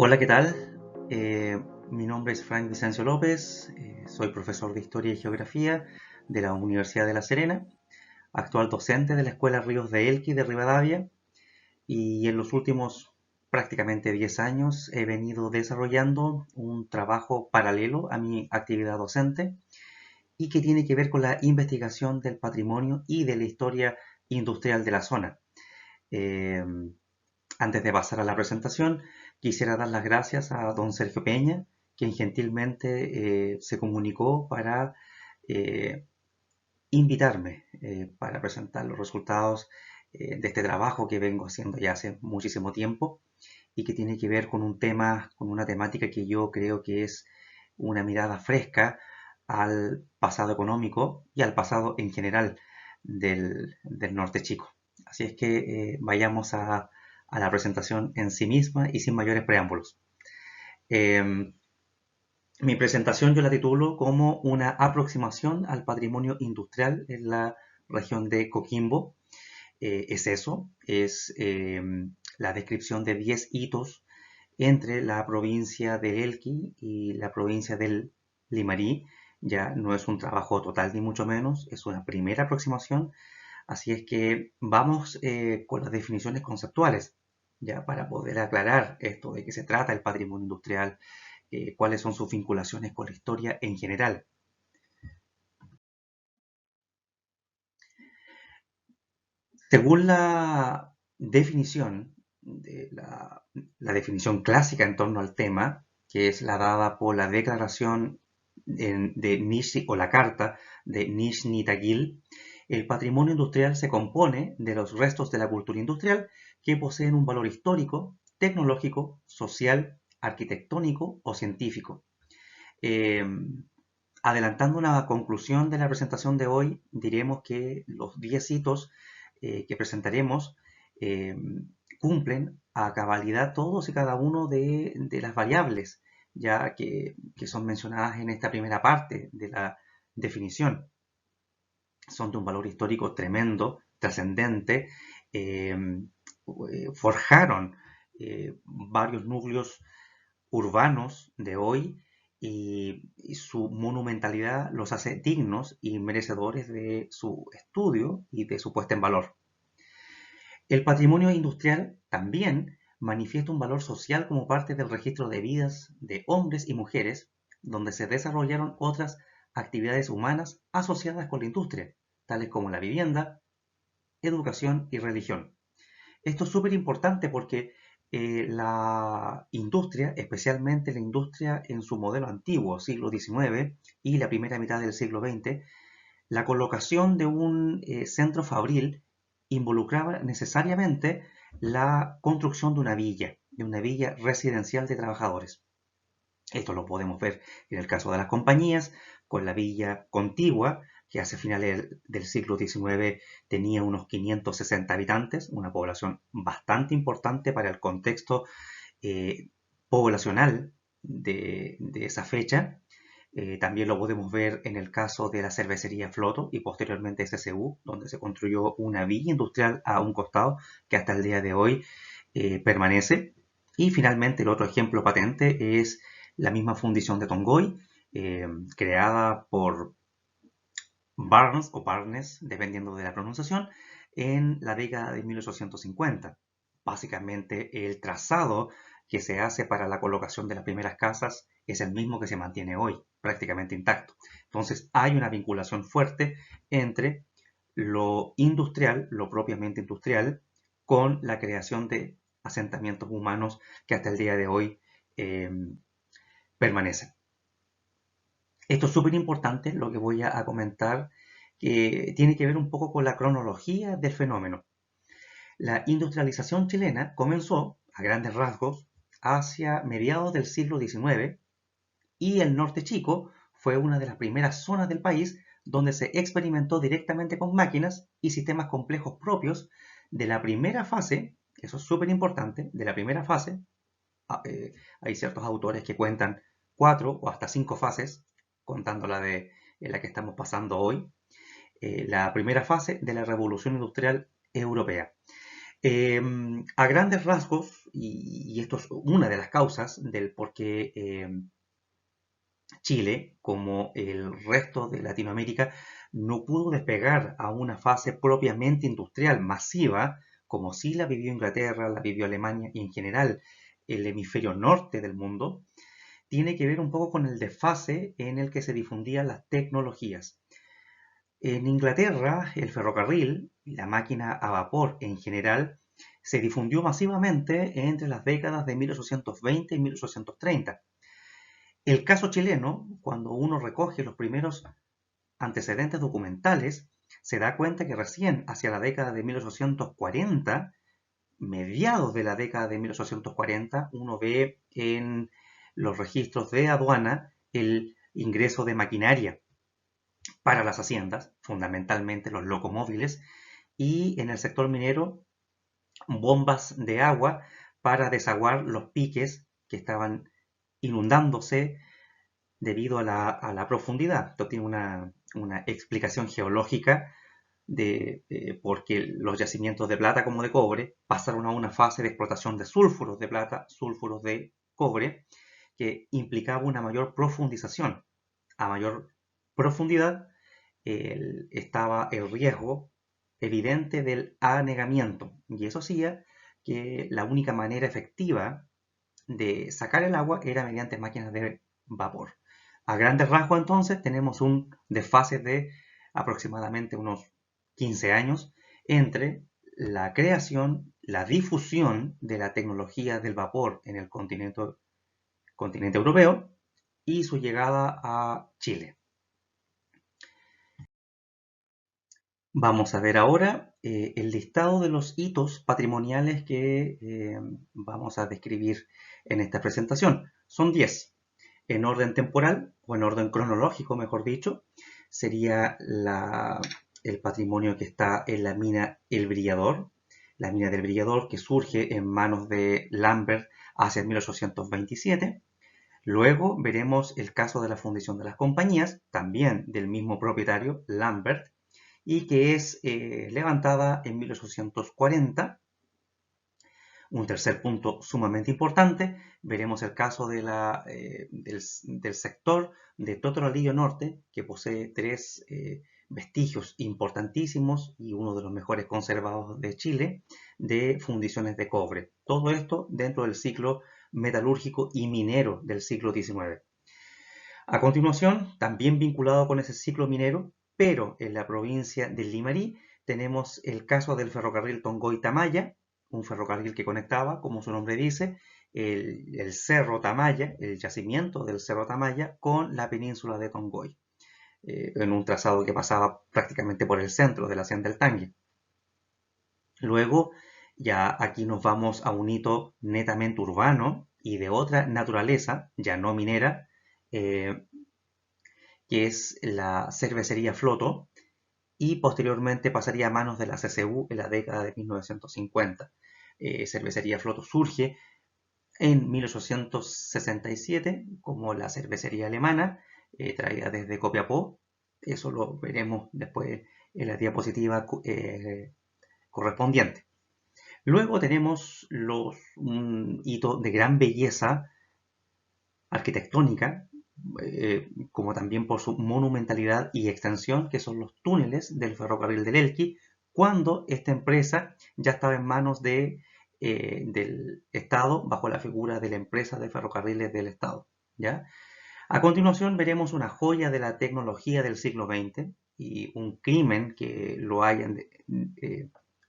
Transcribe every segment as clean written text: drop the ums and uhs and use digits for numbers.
Hola, ¿qué tal? Mi nombre es Frank Vicencio López, soy profesor de Historia y Geografía de la Universidad de La Serena, actual docente de la Escuela Ríos de Elqui de Rivadavia, y en los últimos prácticamente 10 años he venido desarrollando un trabajo paralelo a mi actividad docente y que tiene que ver con la investigación del patrimonio y de la historia industrial de la zona. Eh, Antes de pasar a la presentación, quisiera dar las gracias a don Sergio Peña, quien gentilmente se comunicó para eh, invitarme para presentar los resultados de este trabajo que vengo haciendo ya hace muchísimo tiempo y que tiene que ver con un tema, con una temática que yo creo que es una mirada fresca al pasado económico y al pasado en general del norte chico. Así es que vayamos a la presentación en sí misma y sin mayores preámbulos. Eh, Mi presentación yo la titulo como una aproximación al patrimonio industrial en la región de Coquimbo. Es eso, es la descripción de 10 hitos entre la provincia de Elqui y la provincia del Limarí. Ya no es un trabajo total ni mucho menos, es una primera aproximación. Así es que vamos con las definiciones conceptuales, ya para poder aclarar esto de qué se trata el patrimonio industrial, cuáles son sus vinculaciones con la historia en general. Según la definición, la definición clásica en torno al tema, que es la dada por la declaración de Nizhny o la carta de Nizhny Tagil, el patrimonio industrial se compone de los restos de la cultura industrial que poseen un valor histórico, tecnológico, social, arquitectónico o científico. Eh, Adelantando una conclusión de la presentación de hoy, diremos que los 10 hitos que presentaremos eh, cumplen a cabalidad todos y cada uno de las variables ya que son mencionadas en esta primera parte de la definición. Son de un valor histórico tremendo, trascendente, forjaron varios núcleos urbanos de hoy y su monumentalidad los hace dignos y merecedores de su estudio y de su puesta en valor. El patrimonio industrial también manifiesta un valor social como parte del registro de vidas de hombres y mujeres, donde se desarrollaron otras actividades humanas asociadas con la industria, tales como la vivienda, educación y religión. Esto es súper importante porque la industria, especialmente la industria en su modelo antiguo, siglo XIX y la primera mitad del siglo XX, la colocación de un centro fabril involucraba necesariamente la construcción de una villa residencial de trabajadores. Esto lo podemos ver en el caso de las compañías, con la villa contigua, que hacia finales del siglo XIX tenía unos 560 habitantes, una población bastante importante para el contexto eh, poblacional de esa fecha. También lo podemos ver en el caso de la cervecería Floto y posteriormente SSU, donde se construyó una villa industrial a un costado que hasta el día de hoy permanece. Y finalmente el otro ejemplo patente es la misma fundición de Tongoy, creada por Barnes o Barnes, dependiendo de la pronunciación, en la década de 1850. Básicamente el trazado que se hace para la colocación de las primeras casas es el mismo que se mantiene hoy, prácticamente intacto. Entonces hay una vinculación fuerte entre lo industrial, lo propiamente industrial, con la creación de asentamientos humanos que hasta el día de hoy eh, permanecen. Esto es súper importante, lo que voy a comentar, que tiene que ver un poco con la cronología del fenómeno. La industrialización chilena comenzó, a grandes rasgos, hacia mediados del siglo XIX y el norte chico fue una de las primeras zonas del país donde se experimentó directamente con máquinas y sistemas complejos propios de la primera fase, eso es súper importante, de la primera fase. Hay ciertos autores que cuentan 4 o hasta 5 fases, contando la de la que estamos pasando hoy, la primera fase de la revolución industrial europea. A grandes rasgos, y esto es una de las causas del por qué Chile, como el resto de Latinoamérica, no pudo despegar a una fase propiamente industrial masiva, como sí la vivió Inglaterra, la vivió Alemania y en general el hemisferio norte del mundo, tiene que ver un poco con el desfase en el que se difundían las tecnologías. En Inglaterra, el ferrocarril y la máquina a vapor en general se difundió masivamente entre las décadas de 1820 y 1830. El caso chileno, cuando uno recoge los primeros antecedentes documentales, se da cuenta que recién hacia la década de 1840, mediados de la década de 1840, uno ve en los registros de aduana el ingreso de maquinaria para las haciendas, fundamentalmente los locomóviles, y en el sector minero bombas de agua para desaguar los piques que estaban inundándose debido a la profundidad. Esto tiene una explicación geológica de por qué los yacimientos de plata como de cobre pasaron a una fase de explotación de sulfuros de plata, sulfuros de cobre, que implicaba una mayor profundización. A mayor profundidad estaba el riesgo evidente del anegamiento, y eso hacía que la única manera efectiva de sacar el agua era mediante máquinas de vapor. A grandes rasgos entonces tenemos un desfase de aproximadamente unos 15 años entre la creación, la difusión de la tecnología del vapor en el continente europeo y su llegada a Chile. Vamos a ver ahora el listado de los hitos patrimoniales que vamos a describir en esta presentación. Son 10. En orden temporal, o en orden cronológico, mejor dicho, sería el patrimonio que está en la mina El Brillador, la mina del Brillador que surge en manos de Lambert hacia 1827. Luego veremos el caso de la fundición de las compañías, también del mismo propietario, Lambert, y que es levantada en 1840. Un tercer punto sumamente importante, veremos el caso del sector de Totoralillo Norte, que posee tres vestigios importantísimos y uno de los mejores conservados de Chile, de fundiciones de cobre. Todo esto dentro del ciclo metalúrgico y minero del siglo XIX. A continuación, también vinculado con ese ciclo minero, pero en la provincia de Limarí, tenemos el caso del ferrocarril Tongoy-Tamaya, un ferrocarril que conectaba, como su nombre dice, el Cerro Tamaya, el yacimiento del Cerro Tamaya, con la península de Tongoy, en un trazado que pasaba prácticamente por el centro de la hacienda del Tangue. Luego, ya aquí nos vamos a un hito netamente urbano y de otra naturaleza, ya no minera, eh, que es la cervecería Floto, y posteriormente pasaría a manos de la CCU en la década de 1950. Cervecería Floto surge en 1867 como la cervecería alemana, traída desde Copiapó. Eso lo veremos después en la diapositiva correspondiente. Luego tenemos un hito de gran belleza arquitectónica, como también por su monumentalidad y extensión, que son los túneles del ferrocarril del Elqui, cuando esta empresa ya estaba en manos del Estado bajo la figura de la empresa de ferrocarriles del Estado. ¿Ya? A continuación veremos una joya de la tecnología del siglo XX y un crimen que lo hayan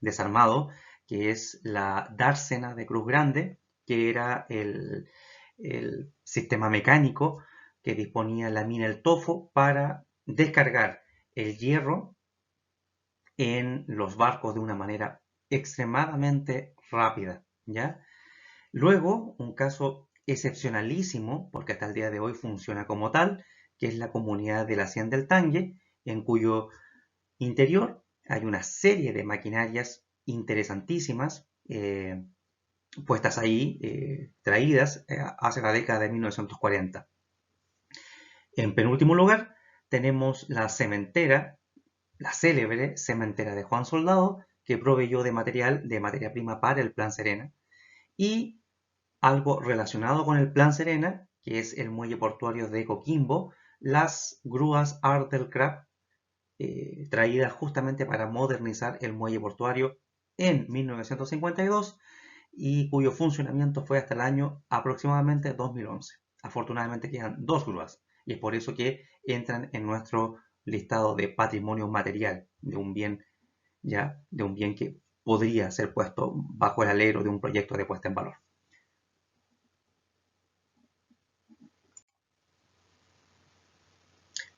desarmado, que es la dársena de Cruz Grande, que era el sistema mecánico que disponía la mina El Tofo para descargar el hierro en los barcos de una manera extremadamente rápida, ¿ya? Luego, un caso excepcionalísimo, porque hasta el día de hoy funciona como tal, que es la comunidad de la Hacienda del Tangue, en cuyo interior hay una serie de maquinarias interesantísimas, puestas ahí, traídas hacia la década de 1940. En penúltimo lugar, tenemos la cementera, la célebre cementera de Juan Soldado, que proveyó de materia prima para el Plan Serena, y algo relacionado con el Plan Serena, que es el muelle portuario de Coquimbo, las grúas Art-del-Craft, traídas justamente para modernizar el muelle portuario en 1952 y cuyo funcionamiento fue hasta el año aproximadamente 2011. Afortunadamente quedan dos grúas y es por eso que entran en nuestro listado de patrimonio material de un bien, ya, de un bien que podría ser puesto bajo el alero de un proyecto de puesta en valor.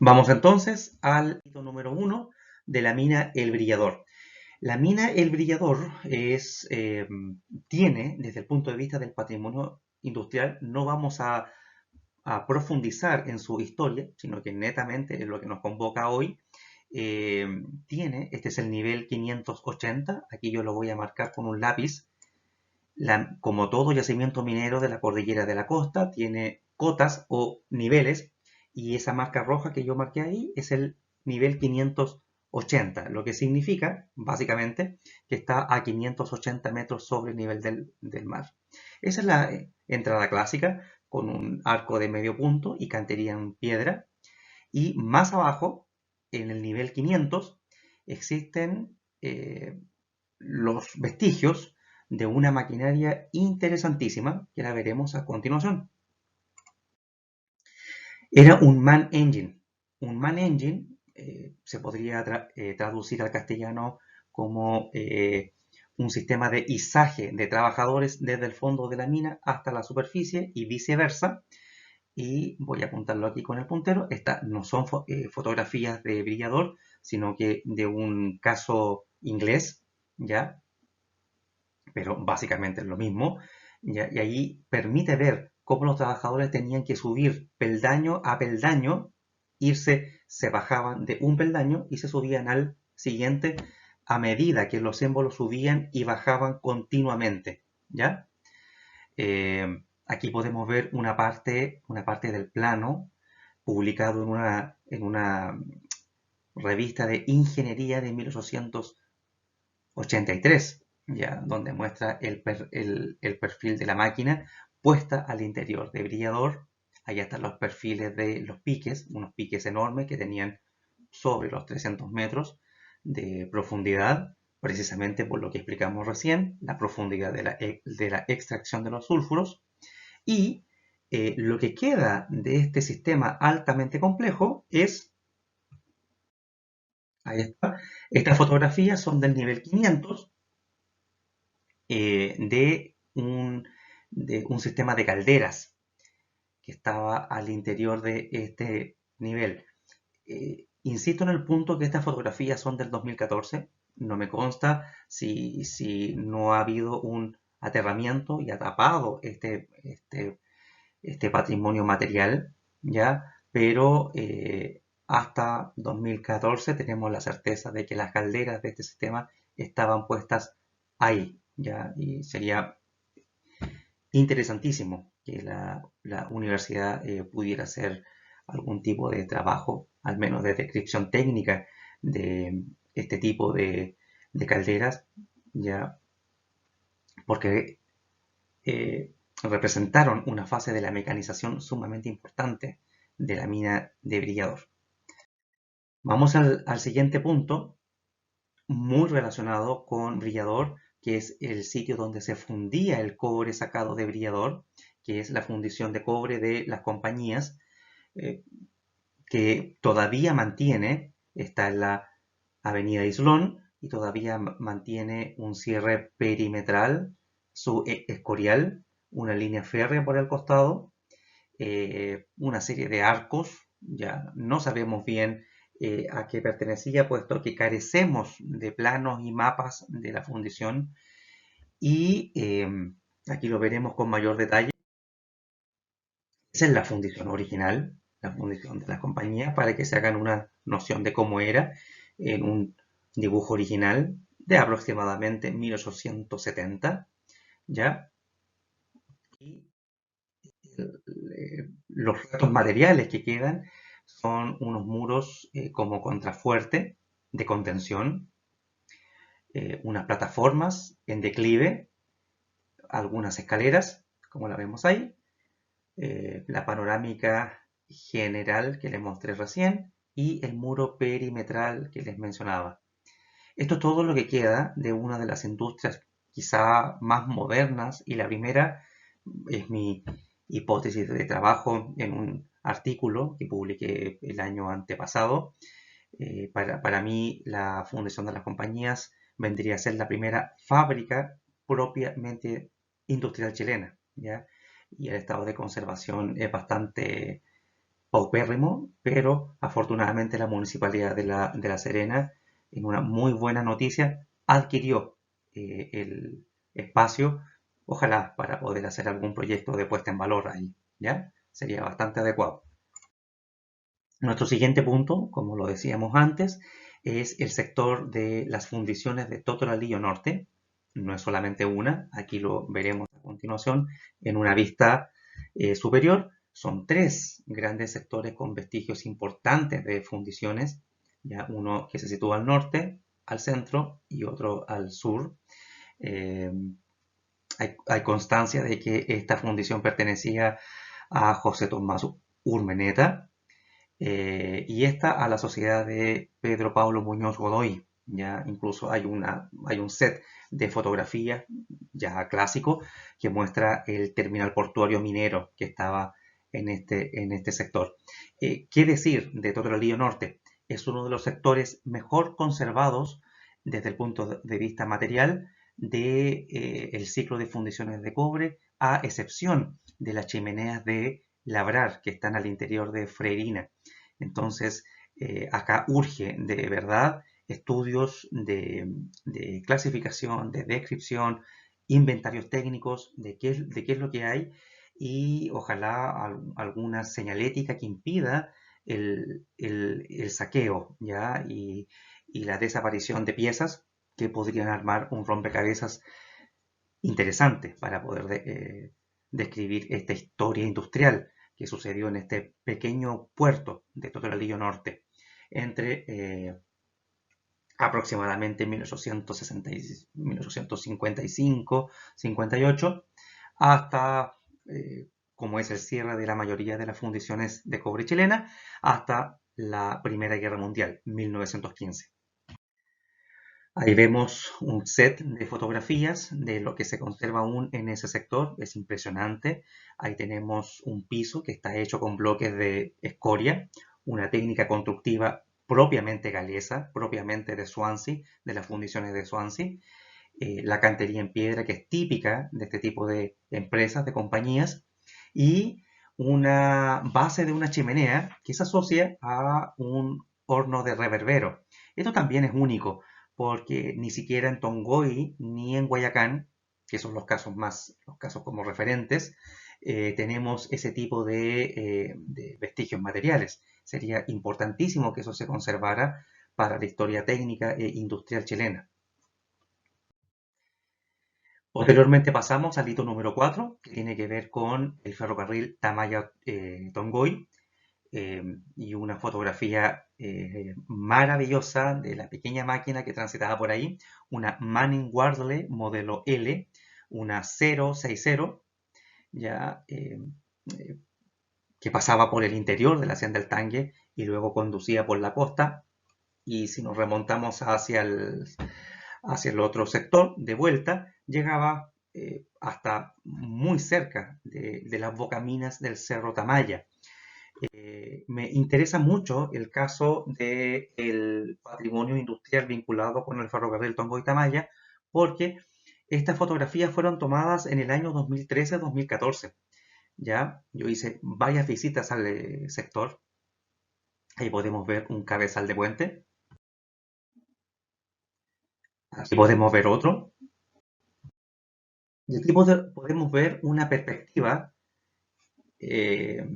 Vamos entonces al hito número 1 de la mina El Brillador. La mina El Brillador tiene, desde el punto de vista del patrimonio industrial, no vamos a profundizar en su historia, sino que netamente es lo que nos convoca hoy. Este es el nivel 580, aquí yo lo voy a marcar con un lápiz. Como todo yacimiento minero de la cordillera de la costa, tiene cotas o niveles, y esa marca roja que yo marqué ahí es el nivel 580, lo que significa, básicamente, que está a 580 metros sobre el nivel del mar. Esa es la entrada clásica, con un arco de medio punto y cantería en piedra. Y más abajo, en el nivel 500, existen los vestigios de una maquinaria interesantísima que la veremos a continuación. Era un man engine. Un man engine se podría traducir al castellano como un sistema de izaje de trabajadores desde el fondo de la mina hasta la superficie y viceversa. Y voy a apuntarlo aquí con el puntero. Estas no son fotografías de brillador, sino que de un caso inglés, ¿ya? Pero básicamente es lo mismo, ¿ya? Y ahí permite ver cómo los trabajadores tenían que subir peldaño a peldaño, se bajaban de un peldaño y se subían al siguiente a medida que los émbolos subían y bajaban continuamente, ¿ya? Aquí podemos ver una parte del plano publicado en una revista de ingeniería de 1883, ya, donde muestra el perfil de la máquina puesta al interior de brillador. Allá están los perfiles de los piques, unos piques enormes que tenían sobre los 300 metros de profundidad, precisamente por lo que explicamos recién, la profundidad de la extracción de los sulfuros. Y lo que queda de este sistema altamente complejo es, ahí está, estas fotografías son del nivel 500 de un sistema de calderas que estaba al interior de este nivel. Insisto en el punto que estas fotografías son del 2014. No me consta si no ha habido un aterramiento y ha tapado este patrimonio material, ¿ya? Pero hasta 2014 tenemos la certeza de que las calderas de este sistema estaban puestas ahí, ¿ya? Y sería interesantísimo que la universidad pudiera hacer algún tipo de trabajo, al menos de descripción técnica de este tipo de calderas, ¿ya? Porque representaron una fase de la mecanización sumamente importante de la mina de Brillador. Vamos al siguiente punto, muy relacionado con Brillador, que es el sitio donde se fundía el cobre sacado de Brillador, que es la fundición de cobre de las compañías, eh, que todavía mantiene, está en la avenida Islón, y todavía mantiene un cierre perimetral, su escorial, una línea férrea por el costado, una serie de arcos, ya no sabemos bien a qué pertenecía, puesto que carecemos de planos y mapas de la fundición, y aquí lo veremos con mayor detalle. Esa es la fundición original, la fundición de la compañía, para que se hagan una noción de cómo era en un dibujo original de aproximadamente 1870, ¿ya? Y los restos materiales que quedan son unos muros como contrafuerte de contención, unas plataformas en declive, algunas escaleras, como la vemos ahí, la panorámica general que les mostré recién y el muro perimetral que les mencionaba. Esto es todo lo que queda de una de las industrias quizá más modernas, y la primera es mi hipótesis de trabajo en un artículo que publiqué el año antepasado. Para mí, la fundación de las compañías vendría a ser la primera fábrica propiamente industrial chilena, ¿ya? Y el estado de conservación es bastante paupérrimo, pero afortunadamente la Municipalidad de La Serena, en una muy buena noticia, adquirió el espacio, ojalá para poder hacer algún proyecto de puesta en valor ahí, ¿ya? Sería bastante adecuado. Nuestro siguiente punto, como lo decíamos antes, es el sector de las fundiciones de Totoralillo Norte. No es solamente una, aquí lo veremos a continuación en una vista superior. Son tres grandes sectores con vestigios importantes de fundiciones, ya uno que se sitúa al norte, al centro y otro al sur. Eh, hay constancia de que esta fundición pertenecía a José Tomás Urmeneta, y esta a la sociedad de Pedro Pablo Muñoz Godoy. Ya incluso hay un set de fotografías ya clásico que muestra el terminal portuario minero que estaba en este sector. ¿Qué decir de Totoralillo Norte? Es uno de los sectores mejor conservados desde el punto de vista material del el ciclo de fundiciones de cobre, a excepción de las chimeneas de labrar que están al interior de Freirina. Entonces, acá urge de verdad estudios de clasificación, de descripción, inventarios técnicos de qué es lo que hay, y ojalá alguna señalética que impida el saqueo, ¿ya? Y la desaparición de piezas que podrían armar un rompecabezas interesante para poder describir esta historia industrial que sucedió en este pequeño puerto de Totoralillo Norte entre aproximadamente 1855-58 hasta, como es el cierre de la mayoría de las fundiciones de cobre chilena, hasta la Primera Guerra Mundial, 1915. Ahí vemos un set de fotografías de lo que se conserva aún en ese sector. Es impresionante. Ahí tenemos un piso que está hecho con bloques de escoria, una técnica constructiva propiamente galesa, propiamente de Swansea, de las fundiciones de Swansea. La cantería en piedra, que es típica de este tipo de empresas, de compañías, y una base de una chimenea que se asocia a un horno de reverbero. Esto también es único, porque ni siquiera en Tongoy ni en Guayacán, que son los casos como referentes, tenemos ese tipo de vestigios materiales. Sería importantísimo que eso se conservara para la historia técnica e industrial chilena. Posteriormente pasamos al hito número 4, que tiene que ver con el ferrocarril Tamaya-Tongoy, y una fotografía maravillosa de la pequeña máquina que transitaba por ahí, una Manning Wardley modelo L, una 060, ya, eh, que pasaba por el interior de la hacienda del Tangue y luego conducía por la costa. Y si nos remontamos hacia el otro sector, de vuelta, llegaba hasta muy cerca de las bocaminas del Cerro Tamaya. Me interesa mucho el caso del patrimonio industrial vinculado con el ferrocarril Tongoy-Tamaya, porque estas fotografías fueron tomadas en el año 2013-2014. Ya, yo hice varias visitas al sector. Ahí podemos ver un cabezal de puente. Aquí podemos ver otro. Y aquí podemos ver una perspectiva eh,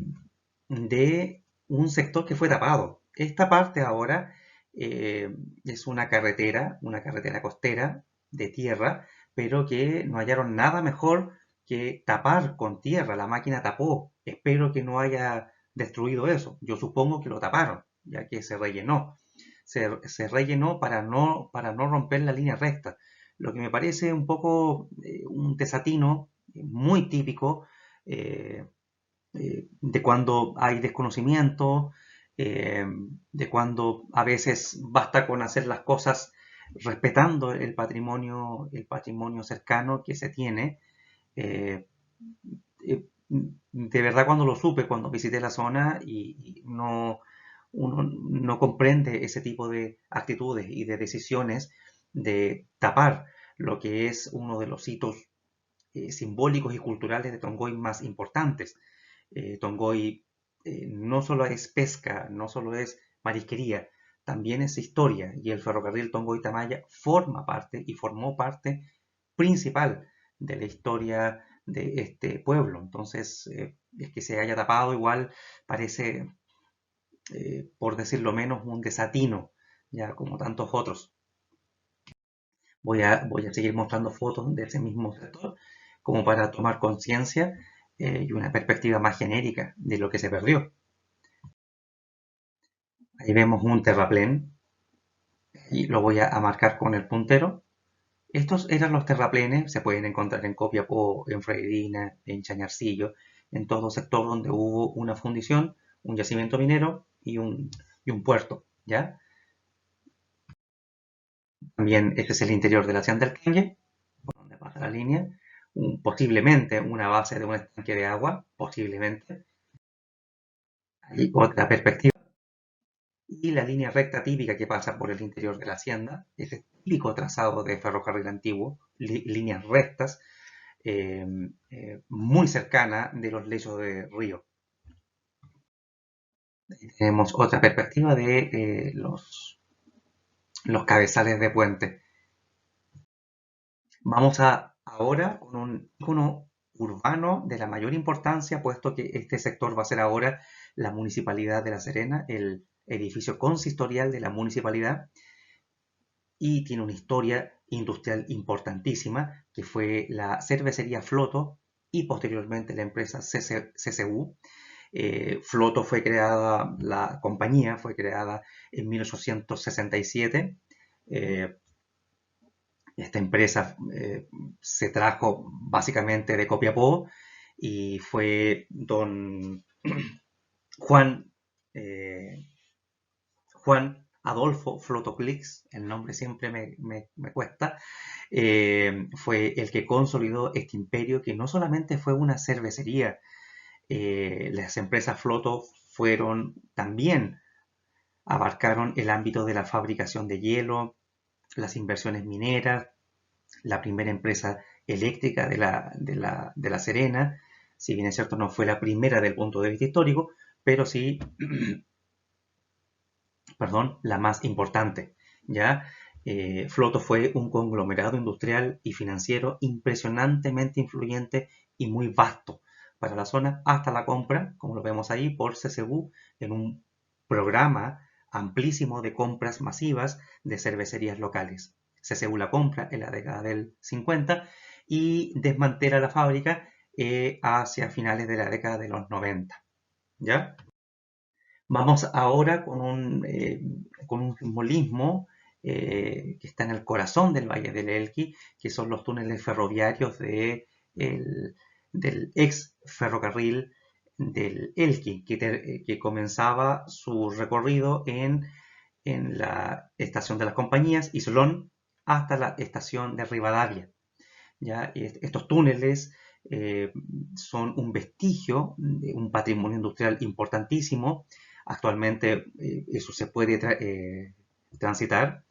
de un sector que fue tapado. Esta parte ahora es una carretera costera de tierra, pero que no hallaron nada mejor que tapar con tierra. La máquina tapó. Espero que no haya destruido eso. Yo supongo que lo taparon, ya que se rellenó. se rellenó para no romper la línea recta, lo que me parece un poco un desatino muy típico eh, de cuando hay desconocimiento, de cuando a veces basta con hacer las cosas respetando el patrimonio cercano que se tiene. Eh, de verdad cuando lo supe, cuando visité la zona y no, uno no comprende ese tipo de actitudes y de decisiones de tapar lo que es uno de los hitos simbólicos y culturales de Tongoy más importantes. Tongoy no solo es pesca, no solo es marisquería, también es historia y el ferrocarril Tongoy-Tamaya forma parte y formó parte principal de la historia de este pueblo. Entonces, es que se haya tapado igual parece, por decirlo menos, un desatino, ya como tantos otros. Voy a seguir mostrando fotos de ese mismo sector como para tomar conciencia y una perspectiva más genérica de lo que se perdió. Ahí vemos un terraplén y lo voy a marcar con el puntero. Estos eran los terraplenes, se pueden encontrar en Copiapó, en Freirina, en Chañarcillo, en todo sector donde hubo una fundición, un yacimiento minero y un puerto, ¿ya? También este es el interior de la Hacienda del Canje, por donde pasa la línea, posiblemente una base de un estanque de agua, posiblemente. Hay otra perspectiva. Y la línea recta típica que pasa por el interior de la hacienda, ese típico trazado de ferrocarril antiguo, líneas rectas, eh, muy cercana de los lechos de río. Tenemos otra perspectiva de los cabezales de puente. Vamos ahora con un icono urbano de la mayor importancia, puesto que este sector va a ser ahora la Municipalidad de La Serena, el edificio consistorial de la municipalidad, y tiene una historia industrial importantísima, que fue la cervecería Floto y posteriormente la empresa CCU. Floto fue creada, la compañía fue creada en 1867. Eh, Esta empresa se trajo básicamente de Copiapó y fue don Juan, eh, Juan Adolfo Flotoclix, el nombre siempre me cuesta, fue el que consolidó este imperio que no solamente fue una cervecería, las empresas Floto fueron también, abarcaron el ámbito de la fabricación de hielo, las inversiones mineras, la primera empresa eléctrica de la Serena, si bien es cierto no fue la primera del punto de vista histórico, pero sí, perdón, la más importante, ¿ya? Floto fue un conglomerado industrial y financiero impresionantemente influyente y muy vasto para la zona hasta la compra, como lo vemos ahí, por CCU en un programa amplísimo de compras masivas de cervecerías locales. CCU la compra en la década del 50 y desmantela la fábrica hacia finales de la década de los 90, ¿ya? Vamos ahora con un simbolismo que está en el corazón del Valle del Elqui, que son los túneles ferroviarios del ex ferrocarril del Elqui, que comenzaba su recorrido en la estación de las compañías, Isolón, hasta la estación de Rivadavia. ¿Ya? Estos túneles eh, son un vestigio de un patrimonio industrial importantísimo. Actualmente eso se puede transitar,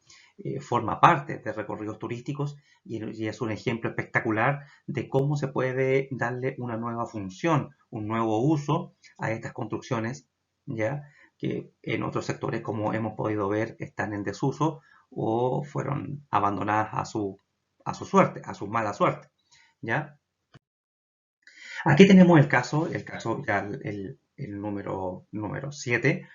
forma parte de recorridos turísticos y es un ejemplo espectacular de cómo se puede darle una nueva función, un nuevo uso a estas construcciones, ya que en otros sectores, como hemos podido ver, están en desuso o fueron abandonadas a su suerte, a su mala suerte, ¿ya? Aquí tenemos el caso ya el número 7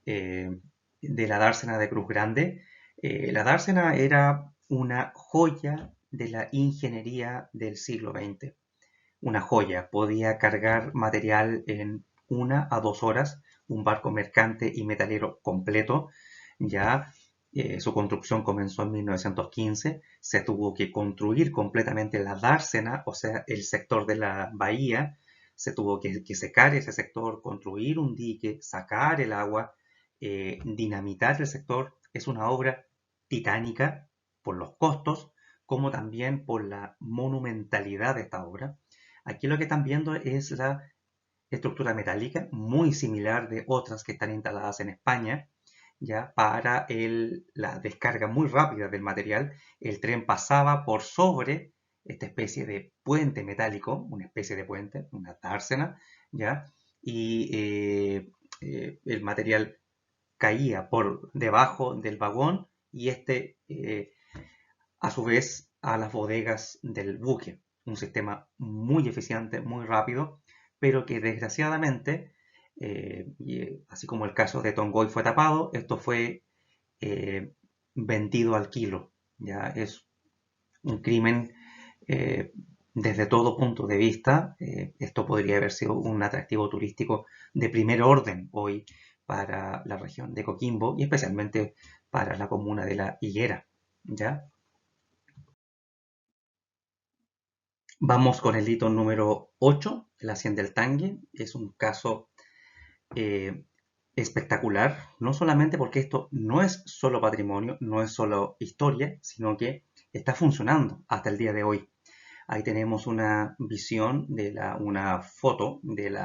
de la dársena de Cruz Grande. La dársena era una joya de la ingeniería del siglo XX. Una joya, podía cargar material en 1 a 2 horas, un barco mercante y metalero completo. Ya su construcción comenzó en 1915, se tuvo que construir completamente la dársena, o sea, el sector de la bahía, se tuvo que secar ese sector, construir un dique, sacar el agua, dinamitar el sector. Es una obra titánica por los costos, como también por la monumentalidad de esta obra. Aquí lo que están viendo es la estructura metálica, muy similar de otras que están instaladas en España, ya para la descarga muy rápida del material. El tren pasaba por sobre esta especie de puente metálico, una especie de puente, una dársena, ya, y el material caía por debajo del vagón y a su vez a las bodegas del buque. Un sistema muy eficiente, muy rápido, pero que desgraciadamente, así como el caso de Tongoy fue tapado, esto fue eh, vendido al kilo. Ya es un crimen eh, desde todo punto de vista. Esto podría haber sido un atractivo turístico de primer orden hoy para la región de Coquimbo y especialmente para la comuna de La Higuera. ¿Ya? Vamos con el hito número 8, la Hacienda del Tangue. Es un caso eh, espectacular, no solamente porque esto no es solo patrimonio, no es solo historia, sino que está funcionando hasta el día de hoy. Ahí tenemos una visión una foto del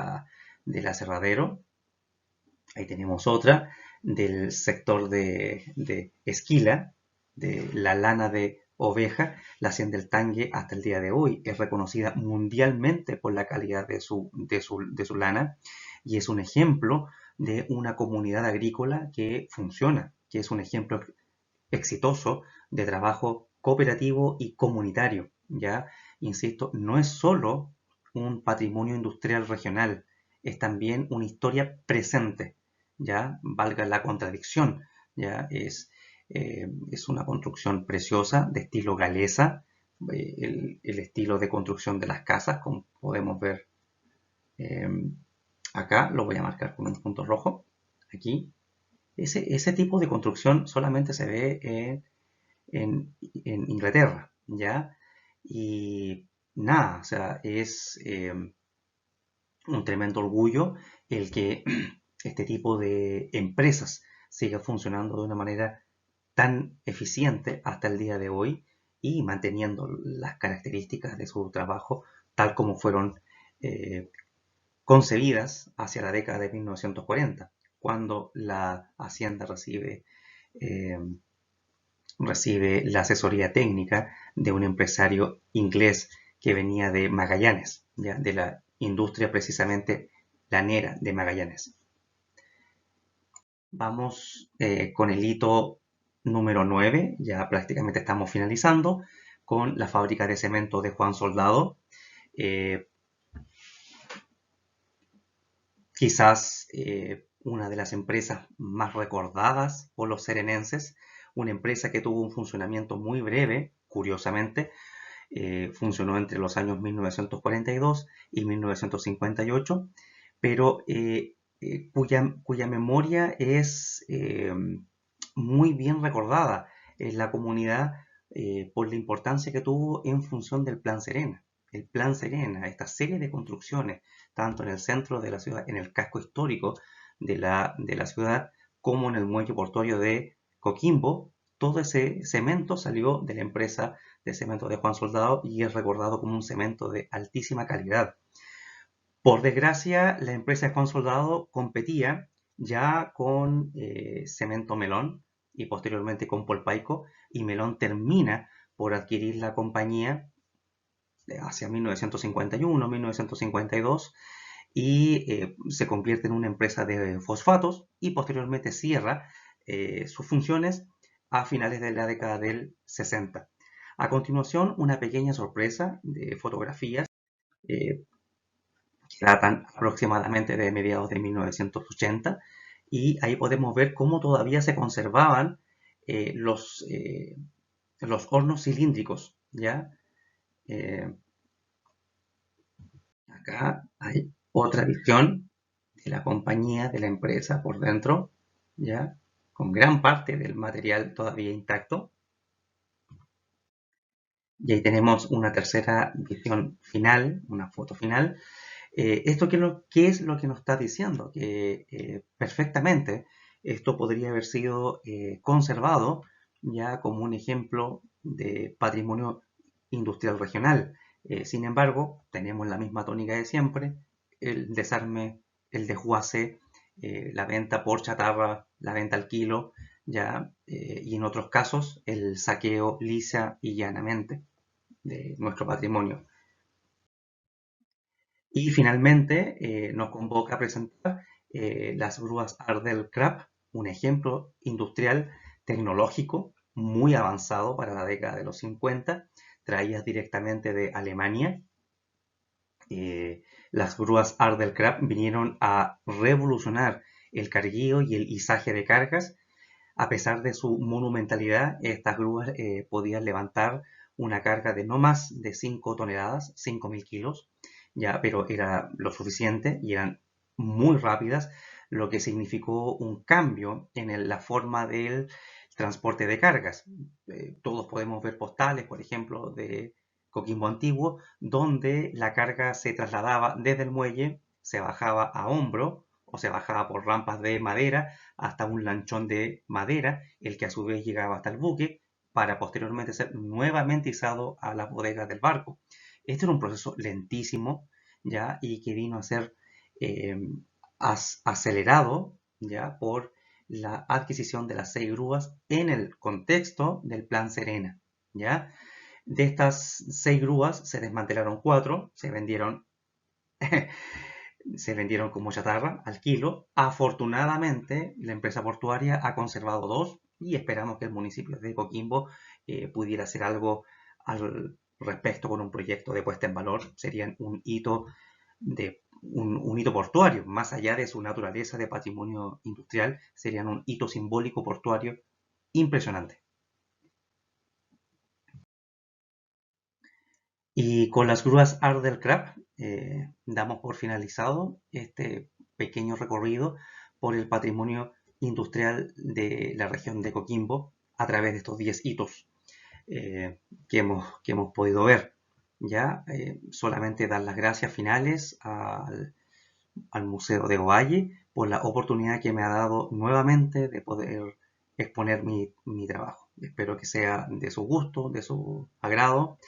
aserradero. Ahí tenemos otra del sector de Esquila, de la lana de oveja. La hacienda del Tangue hasta el día de hoy es reconocida mundialmente por la calidad de su lana y es un ejemplo de una comunidad agrícola que funciona, que es un ejemplo exitoso de trabajo cooperativo y comunitario. Ya, insisto, no es solo un patrimonio industrial regional, es también una historia presente, ya, valga la contradicción, ya, es una construcción preciosa de estilo galesa, el estilo de construcción de las casas, como podemos ver eh, acá, lo voy a marcar con un punto rojo, aquí. Ese tipo de construcción solamente se ve en Inglaterra, ¿ya? Y nada, o sea, es un tremendo orgullo el que este tipo de empresas siga funcionando de una manera tan eficiente hasta el día de hoy y manteniendo las características de su trabajo tal como fueron eh, concebidas hacia la década de 1940, cuando la Hacienda eh, recibe la asesoría técnica de un empresario inglés que venía de Magallanes, ¿ya? De la industria precisamente lanera de Magallanes. Vamos con el hito número 9, ya prácticamente estamos finalizando, con la fábrica de cemento de Juan Soldado. Eh, Quizás una de las empresas más recordadas por los serenenses, una empresa que tuvo un funcionamiento muy breve, curiosamente, funcionó entre los años 1942 y 1958, pero cuya memoria es muy bien recordada en la comunidad por la importancia que tuvo en función del Plan Serena. El Plan Serena, esta serie de construcciones, tanto en el centro de la ciudad, en el casco histórico de la ciudad, como en el muelle portuario de Coquimbo, todo ese cemento salió de la empresa de cemento de Juan Soldado y es recordado como un cemento de altísima calidad. Por desgracia, la empresa de Juan Soldado competía ya con Cemento Melón y posteriormente con Polpaico, y Melón termina por adquirir la compañía hacia 1951, 1952 y se convierte en una empresa de fosfatos y posteriormente cierra sus funciones a finales de la década del 60. A continuación, una pequeña sorpresa de fotografías eh, que datan aproximadamente de mediados de 1980 y ahí podemos ver cómo todavía se conservaban eh, los, eh, los hornos cilíndricos, ¿ya? Eh, Acá hay otra visión de la compañía, de la empresa por dentro, ¿ya? con gran parte del material todavía intacto. Y ahí tenemos una tercera visión final, una foto final. ¿Esto qué es lo que nos está diciendo? Que perfectamente esto podría haber sido conservado ya como un ejemplo de patrimonio industrial regional. Sin embargo, tenemos la misma tónica de siempre, el desarme, el desguace, la venta por chatarra, la venta al kilo, ya, y en otros casos el saqueo lisa y llanamente de nuestro patrimonio. Y finalmente nos convoca a presentar las grúas Ardell Crab, un ejemplo industrial tecnológico muy avanzado para la década de los 50, traídas directamente de Alemania. Las grúas Ardell Crab vinieron a revolucionar el carguío y el izaje de cargas. A pesar de su monumentalidad, estas grúas podían levantar una carga de no más de 5 toneladas, 5.000 kilos, ya, pero era lo suficiente y eran muy rápidas, lo que significó un cambio en la forma del transporte de cargas. Todos podemos ver postales, por ejemplo, de Coquimbo Antiguo, donde la carga se trasladaba desde el muelle, se bajaba a hombro o se bajaba por rampas de madera hasta un lanchón de madera, el que a su vez llegaba hasta el buque, para posteriormente ser nuevamente izado a las bodegas del barco. Este era un proceso lentísimo, ¿ya? Y que vino a ser eh, acelerado, ¿ya? Por la adquisición de las 6 grúas en el contexto del Plan Serena, ¿ya? De estas 6 grúas se desmantelaron 4, se vendieron como chatarra al kilo. Afortunadamente, la empresa portuaria ha conservado 2 y esperamos que el municipio de Coquimbo pudiera hacer algo al respecto con un proyecto de puesta en valor. Serían un hito portuario, más allá de su naturaleza de patrimonio industrial, serían un hito simbólico portuario impresionante. Y con las grúas Ardell Crab damos por finalizado este pequeño recorrido por el patrimonio industrial de la región de Coquimbo a través de estos 10 hitos que hemos podido ver. Ya solamente dar las gracias finales al Museo de Ovalle por la oportunidad que me ha dado nuevamente de poder exponer mi trabajo. Espero que sea de su gusto, de su agrado.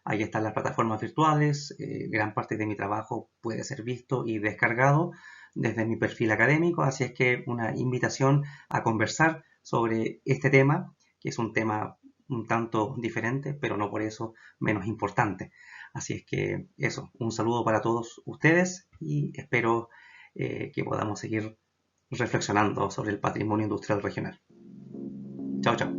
Ahí están las plataformas virtuales. Gran parte de mi trabajo puede ser visto y descargado desde mi perfil académico, así es que una invitación a conversar sobre este tema, que es un tema un tanto diferente, pero no por eso menos importante. Así es que eso, un saludo para todos ustedes y espero que podamos seguir reflexionando sobre el patrimonio industrial regional. Chao, chao.